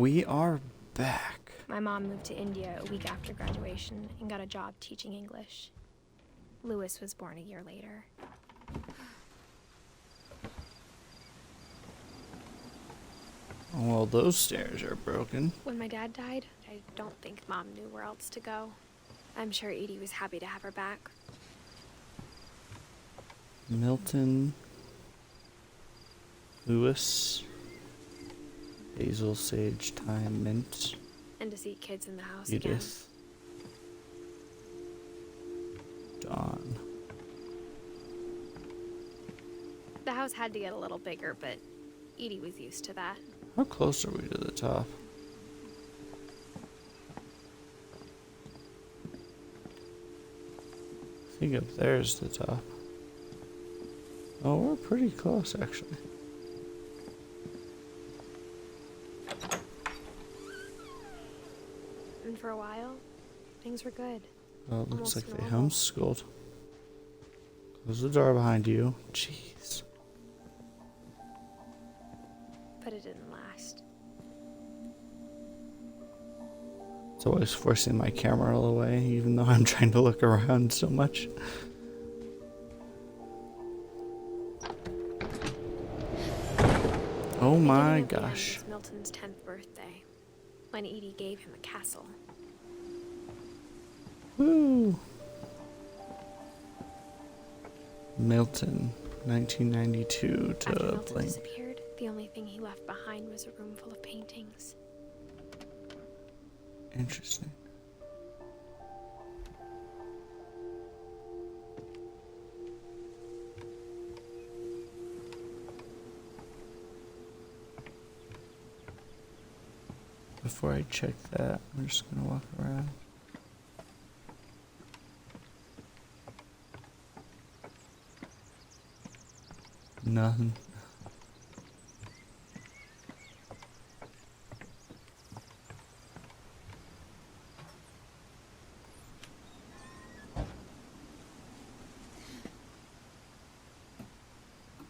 We are back. My mom moved to India a week after graduation and got a job teaching English. Lewis was born a year later. Well, those stairs are broken. When my dad died, I don't think Mom knew where else to go. I'm sure Edie was happy to have her back. Milton, Lewis, basil, sage, thyme, mint, And to see kids in the house again. Edith, Dawn. The house had to get a little bigger, but Edie was used to that. How close are we to the top? I think up there's the top. Oh, we're pretty close, actually. And for a while, things were good. Oh, it looks Almost like they normal. homeschooled. Close the door behind you. Jeez. But it didn't last. It's always forcing my camera away, even though I'm trying to look around so much. Oh my Beginning of the end gosh. was Milton's 10th birthday, when Edie gave him a castle. Woo! Milton, 1992 After to Milton blank. disappeared, the only thing he left behind was a room full of paintings. Interesting. Before I check that, I'm just gonna walk around. Nothing.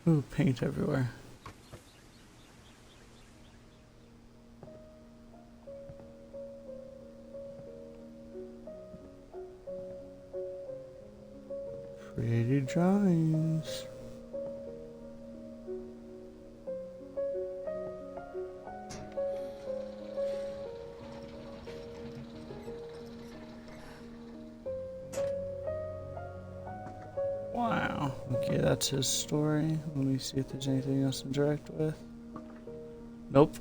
Ooh, paint everywhere. Pretty drawings. Wow. Okay, that's his story. Let me see if there's anything else to interact with. Nope.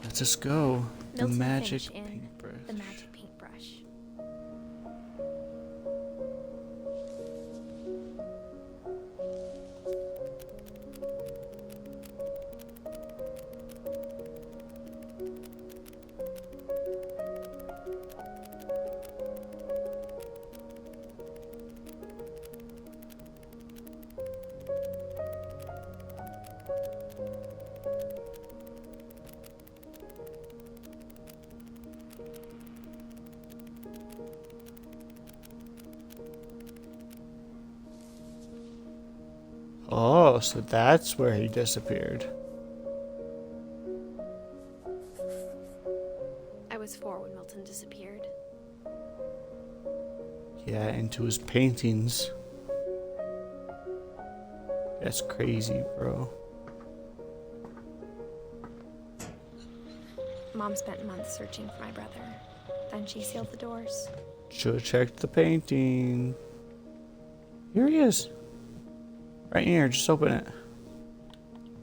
Let's just go. The Milton magic Finch in paintbrush. The Magic Paintbrush. Oh, so that's where he disappeared. I was 4 when Milton disappeared. Yeah, into his paintings. That's crazy, bro. Mom spent months searching for my brother. Then she sealed the doors. Should've checked the painting. Here he is. Right here, just open it.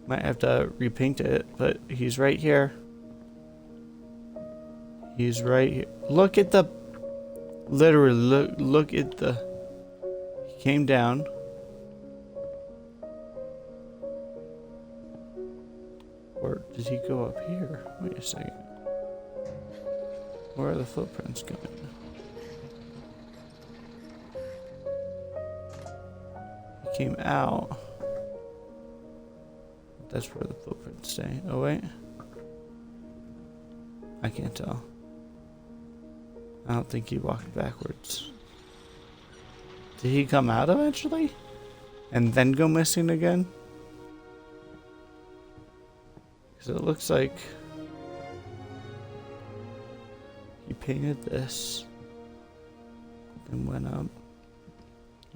Might have to repaint it, but he's right here. He's right here. Look at the... Literally, look at the... He came down. Or did he go up here? Wait a second. Where are the footprints going? He came out. That's where the footprints stay. Oh wait. I can't tell. I don't think he walked backwards. Did he come out eventually? And then go missing again? Because it looks like he painted this and went up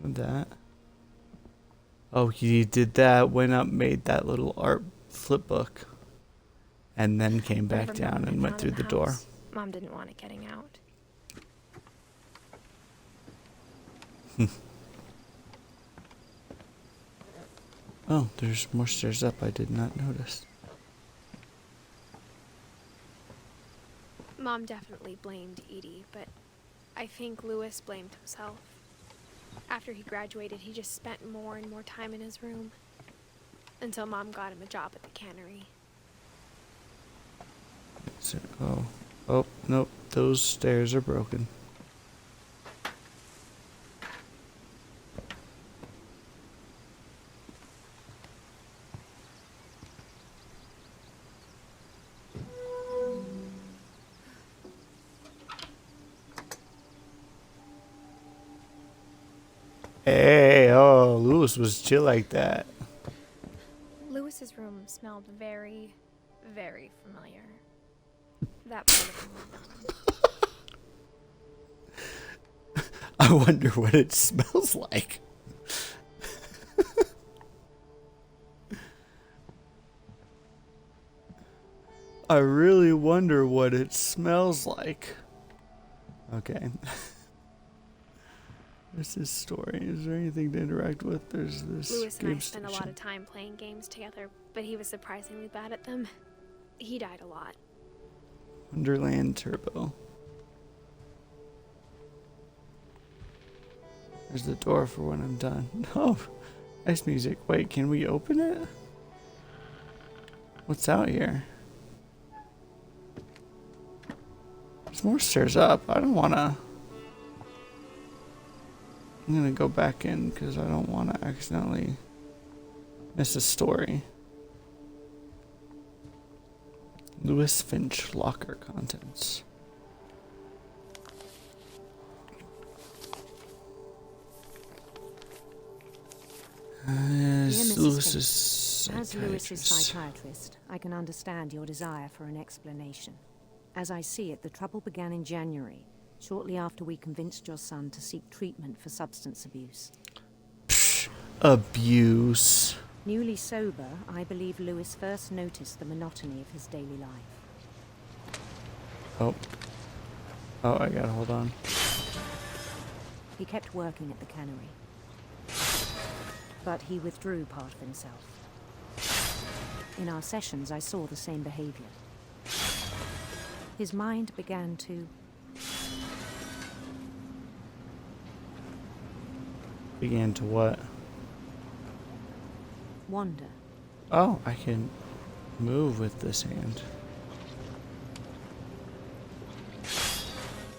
with that. Oh, he did that, went up, made that little art flip book, and then came back Whatever down Mom and had went found through in the door. house, Mom didn't want it getting out. Oh, there's more stairs up I did not notice. Mom definitely blamed Edie, but I think Lewis blamed himself. After he graduated, he just spent more and more time in his room. Until Mom got him a job at the cannery. So, oh, nope, those stairs are broken. Hey, oh, Lewis was chill like that. Lewis's room smelled very, very familiar. That part of him was gone. I wonder what it smells like. I really wonder what it smells like. Okay. There's this story. Is there anything to interact with? There's this Lewis and I game spent a station. lot of time playing games together, but he was surprisingly bad at them. He died a lot. Wonderland Turbo. There's the door for when I'm done. Oh, nice music. Wait, can we open it? What's out here? There's more stairs up. I don't want to... I'm going to go back in because I don't want to accidentally miss a story. Lewis Finch locker contents. Lewis's As Lewis's psychiatrist. psychiatrist, I can understand your desire for an explanation. As I see it, the trouble began in January, shortly after we convinced your son to seek treatment for substance abuse. Abuse. Newly sober, I believe Lewis first noticed the monotony of his daily life. Oh, I gotta hold on. He kept working at the cannery, but he withdrew part of himself. In our sessions, I saw the same behavior. His mind began to Began to what? wander. Oh, I can move with this hand.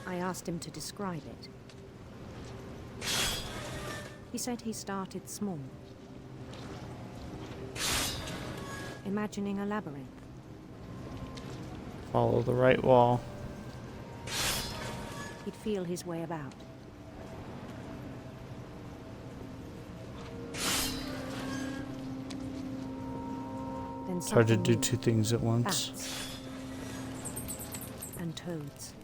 I asked him to describe it. He said he started small, imagining a labyrinth. Follow the right wall. He'd feel his way about. Then It's hard to something do new. two things at once. Bats and toads.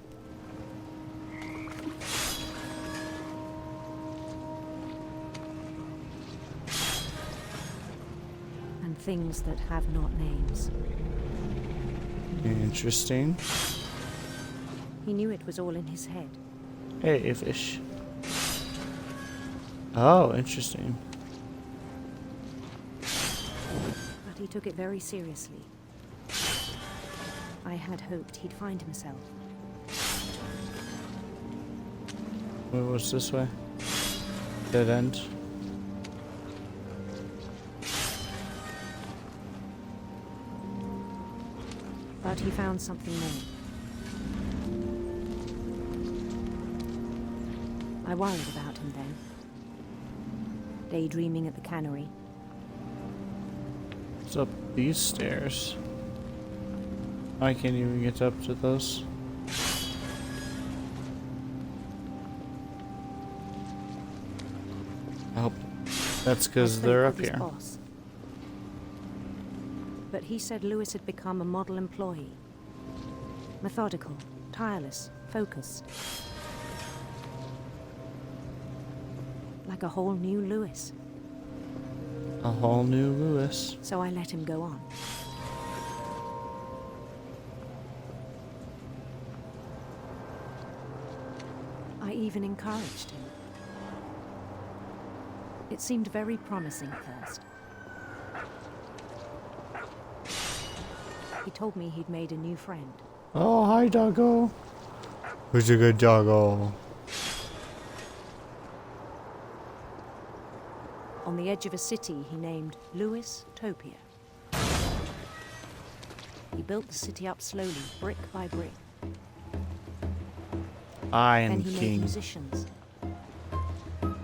And things that have not names. Interesting. He knew it was all in his head. Hey, fish. Oh, interesting. But he took it very seriously. I had hoped he'd find himself. Wait, what's this way? Dead end. But he found something more. I worried about him then. Daydreaming at the cannery. What's up these stairs? I can't even get up to those. I hope that's I because spoke they're with up his here. boss. But but he said Lewis had become a model employee. Methodical, tireless, focused. Like a whole new Lewis. A whole new Lewis. So I let him go on. I even encouraged him. It seemed very promising at first. He told me he'd made a new friend. Oh, hi, doggo. Who's a good doggo? On the edge of a city he named Lewis Topia. He built the city up slowly, brick by brick. I Then am he made king. musicians.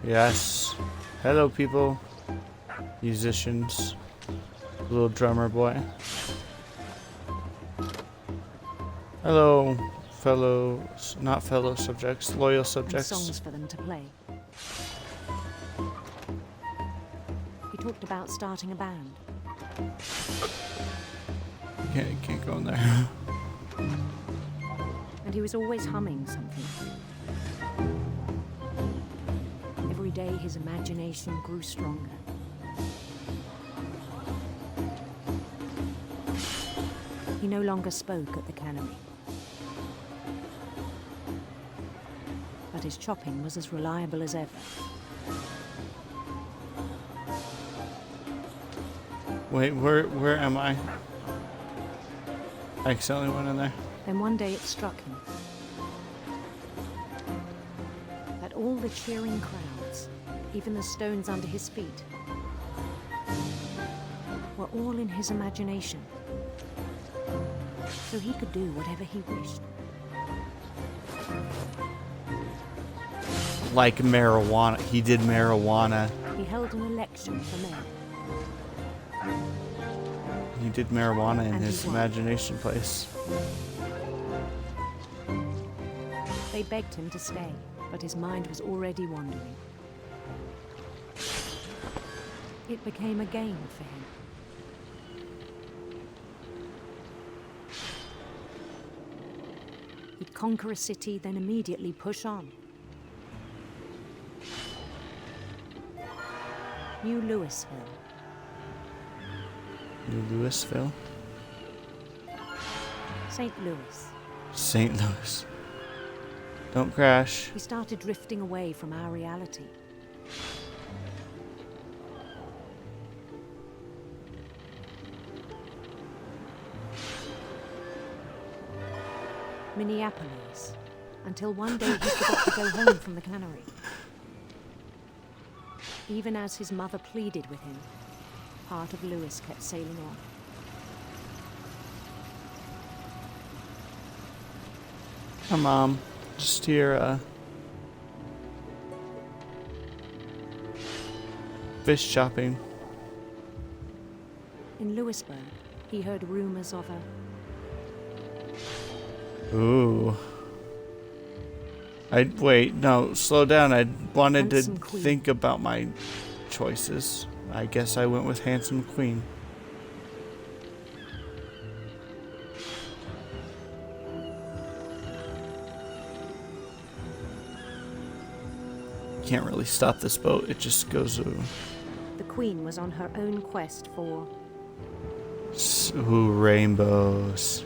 Yes. Hello, people. Musicians. Little drummer boy. Hello, not fellow subjects, loyal And subjects. songs for them to play. He talked about starting a band. You can't go in there. And he was always humming something. Every day his imagination grew stronger. He no longer spoke at the cannery. But his chopping was as reliable as ever. Wait, where am I? I accidentally went in there. Then one day it struck him that all the cheering crowds, even the stones under his feet, were all in his imagination. So he could do whatever he wished. Like marijuana. He did marijuana. He held an election for mayor. He did marijuana in And he his won. imagination place. They begged him to stay, but his mind was already wandering. It became a game for him. He'd conquer a city, then immediately push on. New Louisville. New Louisville? St. Louis. St. Louis. Don't crash. We started drifting away from our reality. Minneapolis, until one day he forgot to go home from the cannery. Even as his mother pleaded with him, part of Lewis kept sailing on. Hi, Mom. Just here, fish shopping. In Lewisburg, he heard rumors of a Ooh. Wait, no, slow down. I wanted to Handsome queen. think about my choices. I guess I went with Handsome Queen. Can't really stop this boat. It just goes. the queen was on her own quest for Ooh, rainbows.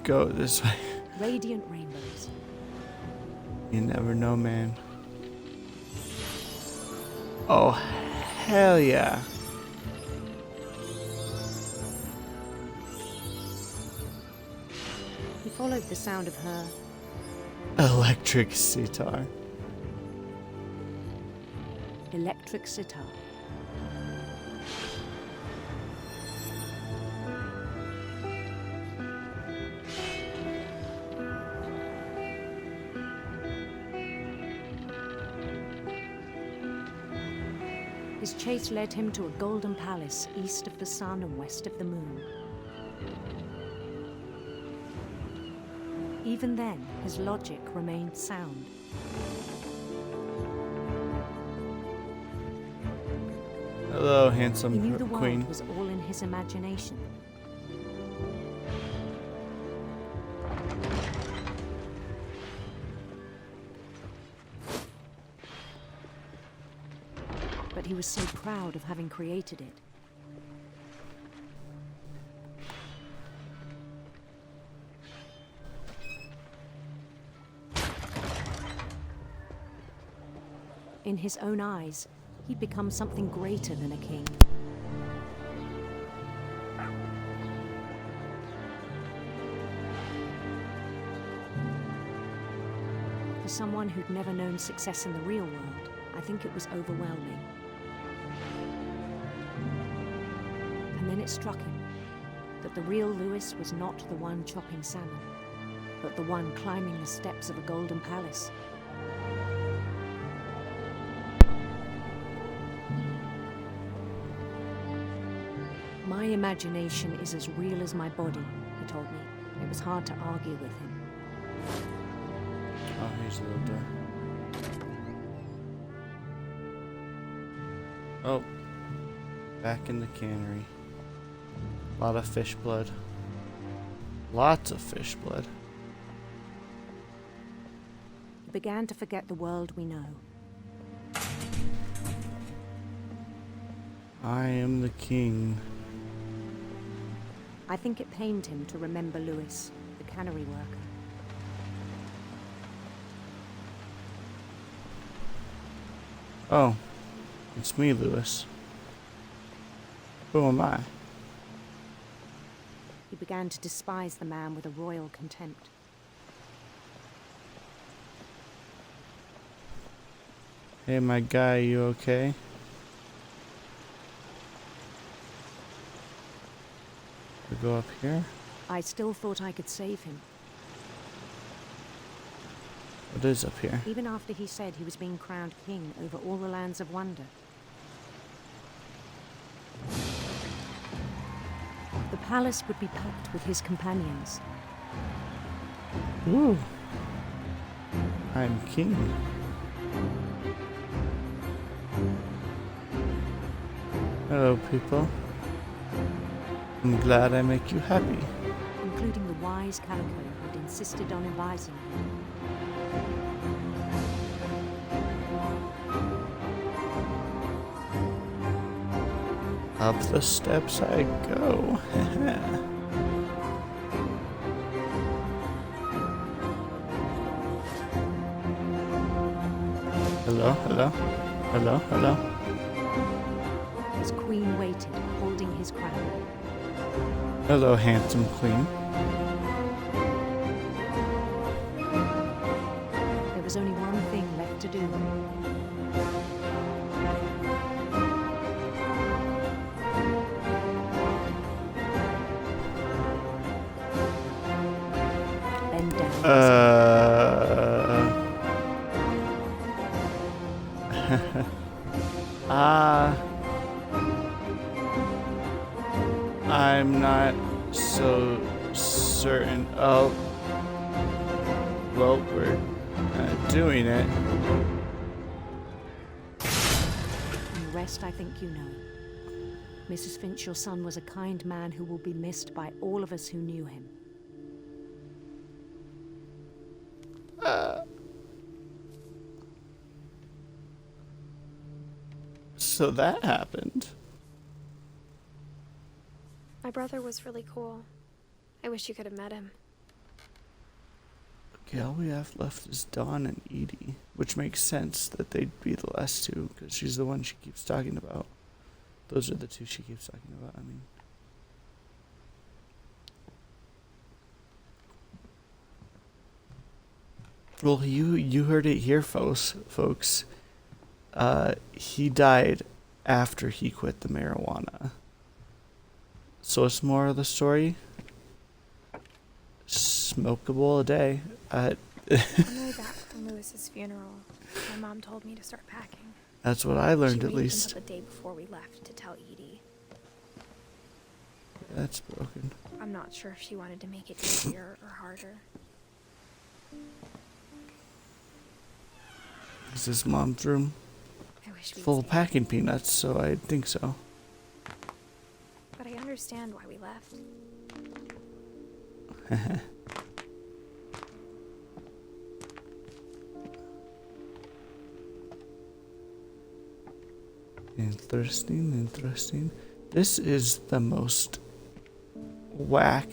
Go this way. radiant rainbows. You never know, man. Oh, hell yeah. He followed the sound of her Electric sitar. electric sitar. His chase led him to a golden palace east of the sun and west of the moon. Even then, his logic remained sound. Hello, He handsome knew the world queen. was all in his imagination. But he was so proud of having created it. In his own eyes, he'd become something greater than a king. For someone who'd never known success in the real world, I think it was overwhelming. And then it struck him that the real Lewis was not the one chopping salmon, but the one climbing the steps of a golden palace. My imagination is as real as my body, he told me. It was hard to argue with him. Oh, here's a little door. Oh, back in the cannery. A lot of fish blood. Lots of fish blood. He began to forget the world we know. I am the king. I think it pained him to remember Lewis, the cannery worker. Oh, it's me, Lewis. Who am I? He began to despise the man with a royal contempt. Hey, my guy, you okay? We go up here? I still thought I could save him, What is up here? even after he said he was being crowned king over all the lands of wonder. The palace would be packed with his companions. Ooh. I'm king. Hello, people. I'm glad I make you happy. Including the wise Calico who'd insisted on advising him. Up the steps I go. Hello, hello, hello, hello. His queen waited, holding his crown. Hello, handsome queen. There was only one thing left to do. Bend down. I'm not so certain. Oh, well, we're doing it. And the rest I think you know. Mrs. Finch, your son was a kind man who will be missed by all of us who knew him. So that happened. My brother was really cool. I wish you could have met him. Okay, all we have left is Dawn and Edie, which makes sense that they'd be the last two, because she's the one she keeps talking about. Those are the two she keeps talking about, I mean. Well, you heard it here, folks. He died after he quit the marijuana. So it's more of the story. Smoke a bowl a day. On the way back from Lewis's funeral, my mom told me to start packing. That's what I learned, She at waited least. until the day before we left to tell Edie. That's broken. I'm not sure if she wanted to make it easier or harder. Is this mom's room? I wish we'd full of stayed, packing peanuts, so I think so. but I understand why we left. Interesting. This is the most whack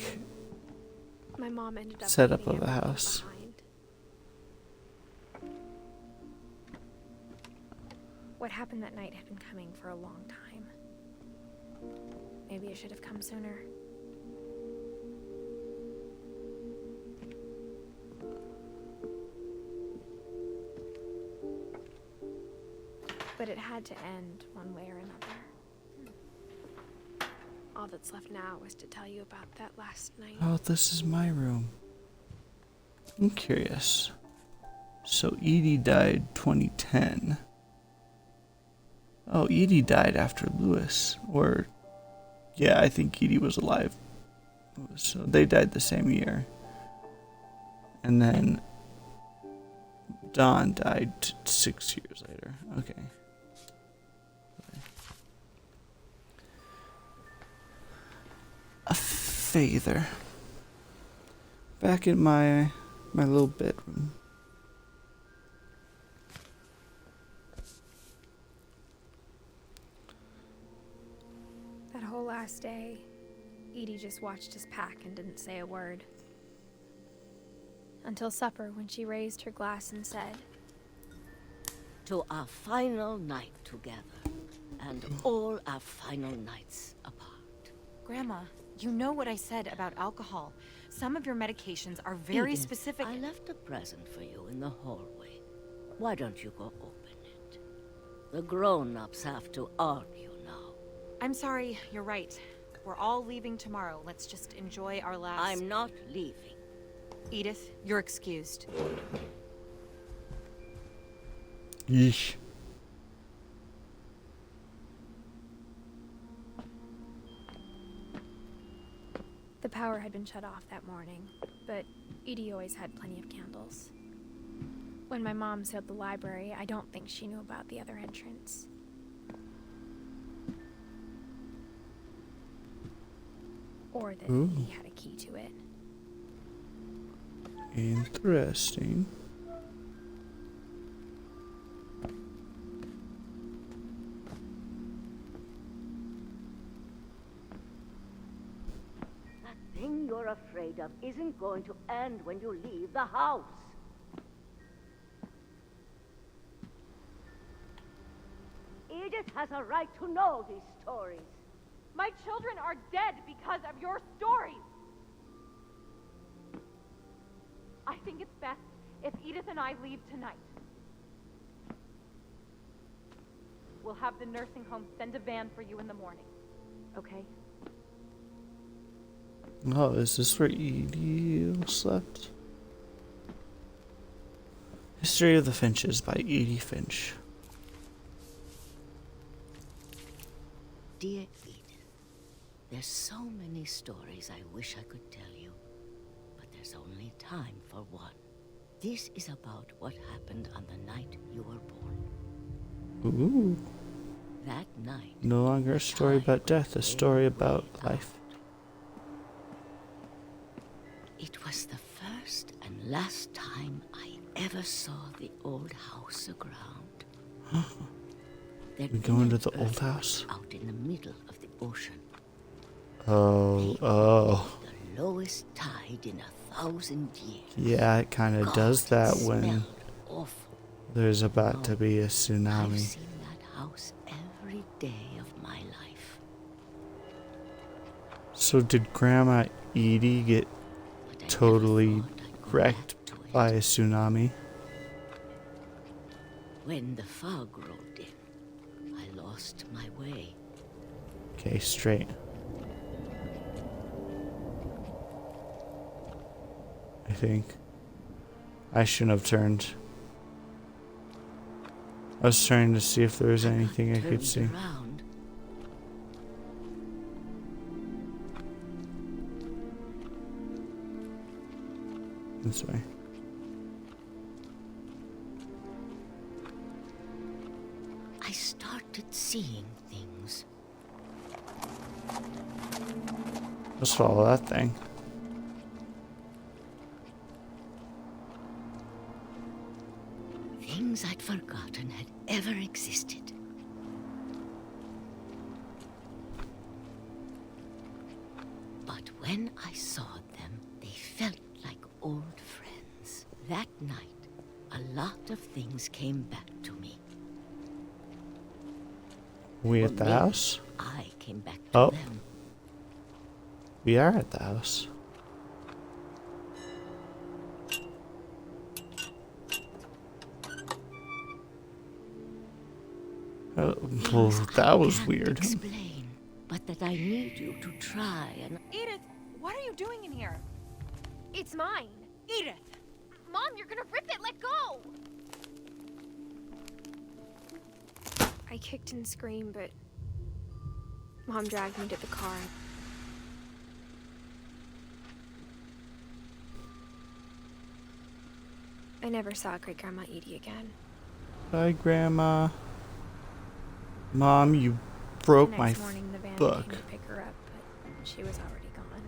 My mom ended up setup leaving of a everything house. behind. What happened that night had been coming for a long time. Maybe it should have come sooner. But it had to end one way or another. All that's left now is to tell you about that last night. Oh, this is my room. I'm curious. So Edie died 2010. Oh, Edie died after Lewis. Or, yeah, I think Edie was alive. So they died the same year. And then Dawn died 6 years later. Okay. A feather. Back in my little bedroom. That whole last day, Edie just watched us pack and didn't say a word. Until supper, when she raised her glass and said, "To our final night together, and all our final nights apart." Grandma, you know what I said about alcohol. Some of your medications are very Edith, specific. I left a present for you in the hallway. Why don't you go open it? The grown-ups have to argue now. I'm sorry, you're right. We're all leaving tomorrow. Let's just enjoy our last... I'm not leaving. Edith, you're excused. Yeesh. the power had been shut off that morning, but Edie always had plenty of candles. When my mom sealed the library, I don't think she knew about the other entrance. Or that Ooh. Edie had a key to it. Interesting. That thing you're afraid of isn't going to end when you leave the house. Edith has a right to know these stories. My children are dead because of your stories. I think it's best if Edith and I leave tonight. We'll have the nursing home send a van for you in the morning. Okay? Oh, is this where Edie slept? History of the Finches by Edie Finch. Dear Edith, there's so many stories I wish I could tell you, but there's only time for one. This is about what happened on the night you were born. Ooh. That night... No longer a story about death, a story about life. It was the first and last time I ever saw the old house aground. We go into the old house? Out in the middle of the ocean. Oh. The lowest tide in 1,000 years. Yeah, it kind of does that when Smelled awful. there's about to be a I've tsunami. seen that house every day of my life. So did Grandma Edie get But I totally never thought I'd go wrecked back to it. by a tsunami? When the fog rolled in, I lost my way. Okay, straight. I think. I shouldn't have turned. I was trying to see if there was anything I could Turned see. around. This way. I seeing things. Let's follow that thing. Things I'd forgotten had ever existed. But when I saw them, they felt like old friends. That night, a lot of things came back to me. We Or at the maybe house? I came back to Oh. them. We are at the house. Oh, well, Things that I was can't weird. Explain, but that I need you to try and. Edith, what are you doing in here? It's mine. Edith! Mom, you're gonna rip it. Let go. I kicked and screamed, but Mom dragged me to the car. I never saw Great Grandma Edie again. Bye, Grandma. Mom, you broke The my next morning, the van book. came to pick her up, but she was already gone.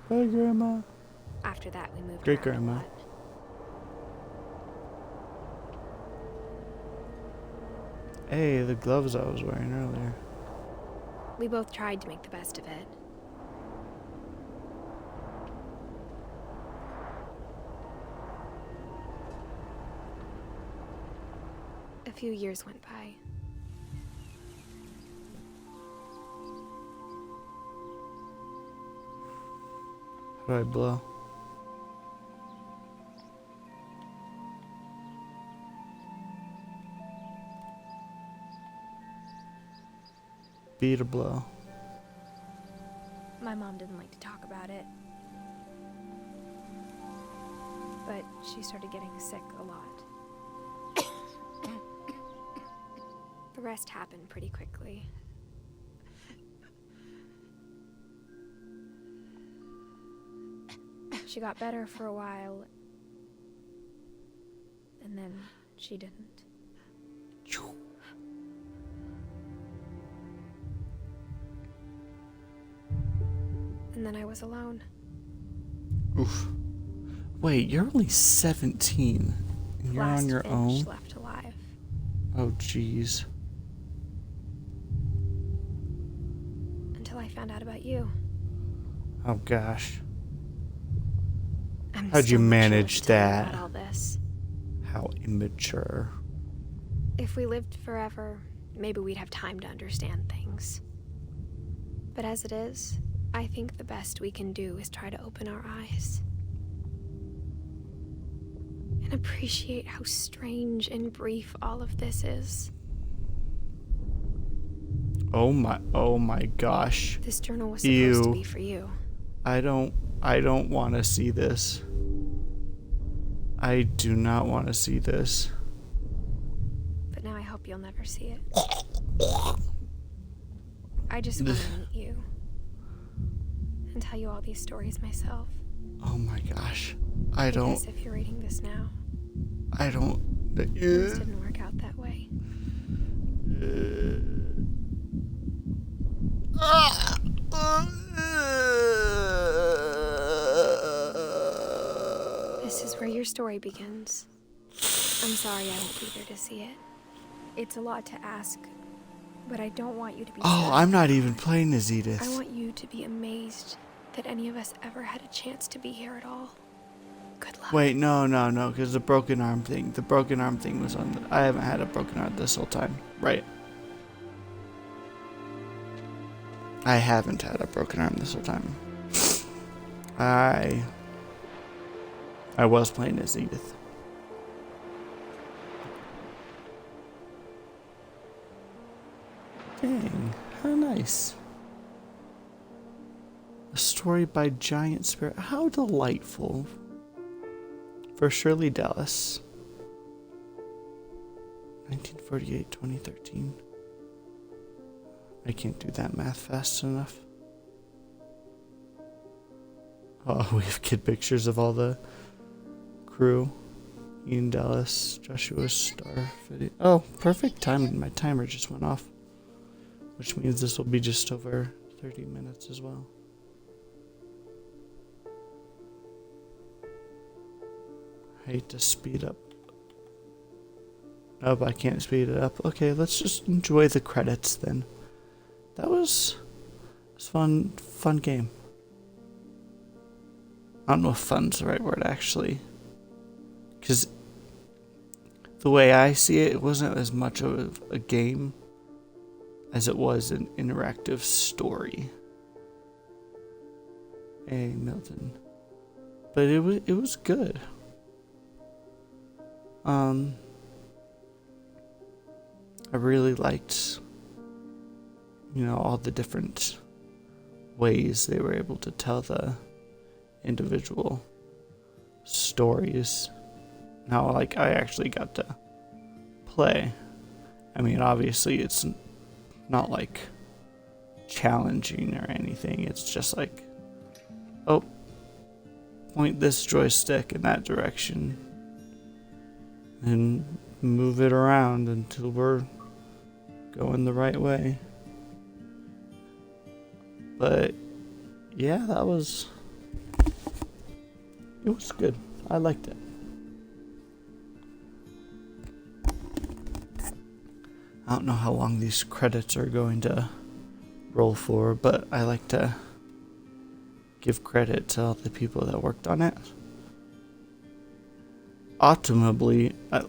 Bye, Grandma. After that, we moved Great around a grandma. lot. Hey, the gloves I was wearing earlier. We both tried to make the best of it. A few years went by. How do I blow? B to blow. My mom didn't like to talk about it. But she started getting sick a lot. The rest happened pretty quickly. She got better for a while, and then she didn't. And then I was alone. Oof. Wait, you're only 17. And you're Last on your Finch own? left alive. Oh, jeez. Until I found out about you. Oh, gosh. I'm How'd you still not sure manage what to tell you that? about all this. How immature. If we lived forever, maybe we'd have time to understand things. But as it is, I think the best we can do is try to open our eyes. And appreciate how strange and brief all of this is. Oh my gosh. This journal was supposed to Ew. be for you. I don't want to see this. I do not want to see this. But now I hope you'll never see it. I just want to meet you. And tell you all these stories myself. Oh my gosh. Because if you're reading this now, things didn't work out that way. This is where your story begins. I'm sorry I won't be there to see it. It's a lot to ask, but I don't want you to be Oh, sad. I'm not even playing as Edith. I want you to be amazed that any of us ever had a chance to be here at all. Good luck. Wait, no, because the broken arm thing. The broken arm thing was on I haven't had a broken arm this whole time. Right. I haven't had a broken arm this whole time. I was playing as Edith. Dang, how nice. A story by Giant Spirit. How delightful. For Shirley Dallas. 1948-2013. I can't do that math fast enough. Oh, we have kid pictures of all the crew. Ian Dallas, Joshua Star. Oh, perfect timing. My timer just went off. Which means this will be just over 30 minutes as well. I hate to speed up. Oh, but I can't speed it up. Okay, let's just enjoy the credits then. That was fun game. I don't know if fun's the right word actually. Because the way I see it, it wasn't as much of a game as it was an interactive story. Hey, Milton. But it was good. I really liked, all the different ways they were able to tell the individual stories. Now, I actually got to play. I mean, obviously, it's not challenging or anything. It's just oh, point this joystick in that direction and move it around until we're going the right way. But yeah, it was good. I liked it. I don't know how long these credits are going to roll for, but I like to give credit to all the people that worked on it. Optimally, I'd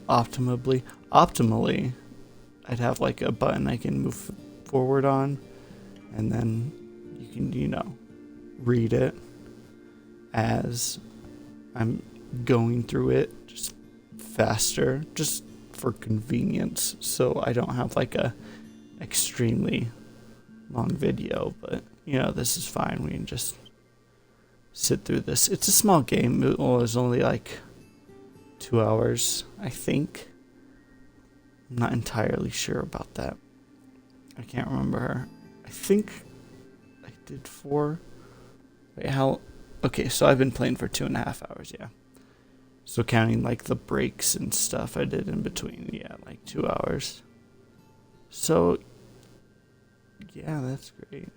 have a button I can move forward on, and then you can, read it as I'm going through it just faster, just for convenience, so I don't have a extremely long video. But this is fine. We can just sit through this. It's a small game. It was only 2 hours, I think. I'm not entirely sure about that. I can't remember. I think I did 4. Wait, how? Okay, so I've been playing for 2.5 hours, yeah. So counting the breaks and stuff I did in between, yeah, 2 hours. So, yeah, that's great.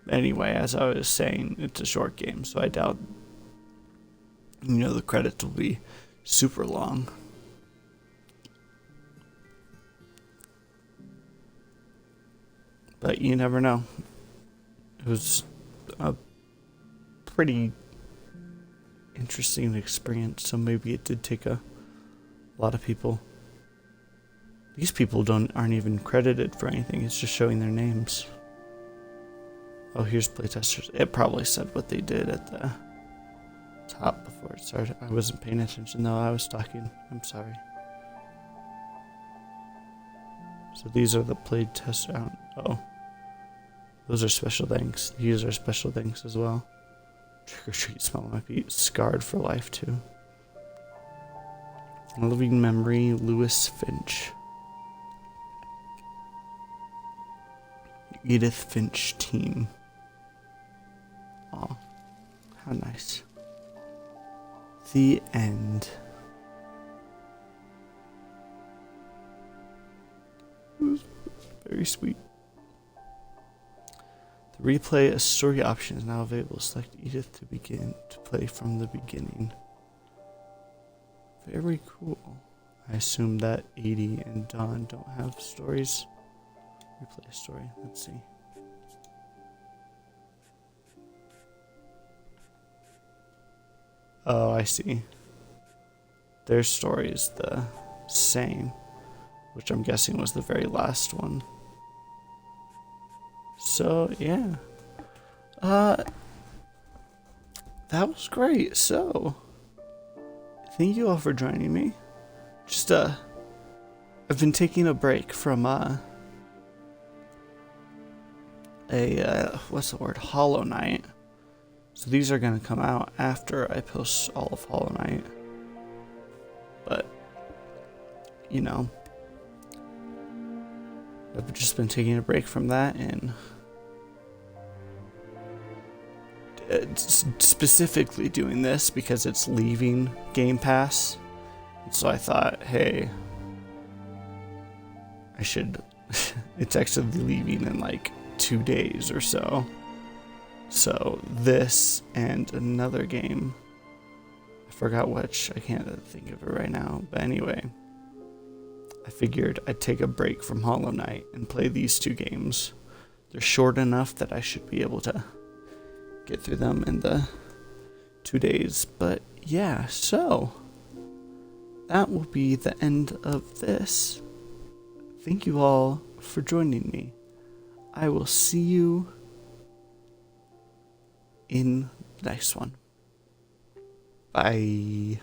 Anyway, as I was saying, it's a short game, so I doubt, the credits will be super long. But you never know. It was a pretty interesting experience, so maybe it did take a lot of people. These people aren't even credited for anything, it's just showing their names. Oh, here's playtesters. It probably said what they did at the top before it started. I wasn't paying attention though, I was talking. I'm sorry. So these are the playtesters. Oh. Those are special things. These are special things as well. Trick or treat smell might be scarred for life too. Living memory, Lewis Finch. Edith Finch team. Aw, how nice. The end. It was very sweet. The replay a story option is now available. Select Edith to begin to play from the beginning. Very cool. I assume that Edie and Dawn don't have stories. Replay a story. Let's see. Oh, I see. Their story is the same, which I'm guessing was the very last one. So, yeah. That was great. So, thank you all for joining me. Just, I've been taking a break from, what's the word? Hollow Knight. So these are gonna come out after I post all of Hollow Knight. But, I've just been taking a break from that, and specifically doing this because it's leaving Game Pass So I thought, hey, I should. It's actually leaving in like 2 days or so. So this and another game. I forgot which. I can't think of it right now. But anyway, I figured I'd take a break from Hollow Knight and play these 2 games. They're short enough that I should be able to get through them in the 2 days. But yeah, so that will be the end of this. Thank you all for joining me. I will see you in the next one. Bye.